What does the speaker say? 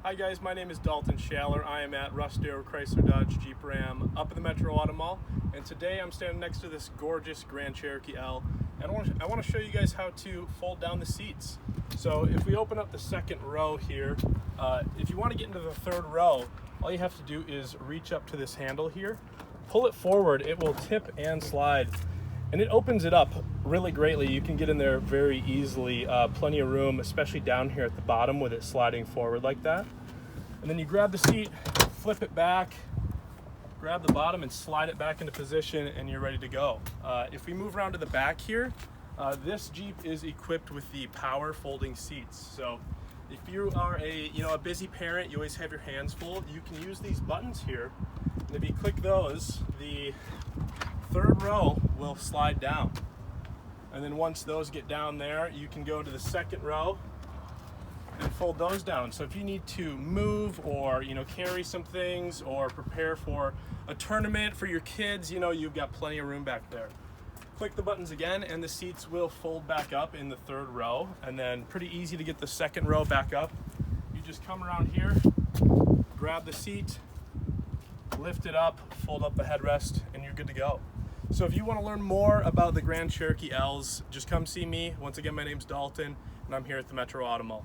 Hi guys, my name is Dalton Shaler. I am at Darrow Chrysler Dodge Jeep Ram up in the Metro Auto Mall, and today I'm standing next to this gorgeous Grand Cherokee L, and I want to show you guys how to fold down the seats. So if we open up the second row here, if you want to get into the third row, all you have to do is reach up to this handle here, pull it forward, it will tip and slide, and it opens it up really greatly. You can get in there very easily, plenty of room, especially down here at the bottom with it sliding forward like that. And then you grab the seat, flip it back, grab the bottom and slide it back into position, and you're ready to go. If we move around to the back here, this Jeep is equipped with the power folding seats. So if you are a busy parent, you always have your hands full, you can use these buttons here, and if you click those, the third row will slide down. And then once those get down there, you can go to the second row and fold those down. So if you need to move or carry some things or prepare for a tournament for your kids, you've got plenty of room back there. Click the buttons again and the seats will fold back up in the third row, and then pretty easy to get the second row back up. You just come around here, grab the seat, lift it up, fold up the headrest, and you're good to go. So if you want to learn more about the Grand Cherokee L's, just come see me. Once again, my name's Dalton, and I'm here at the Metro Auto Mall.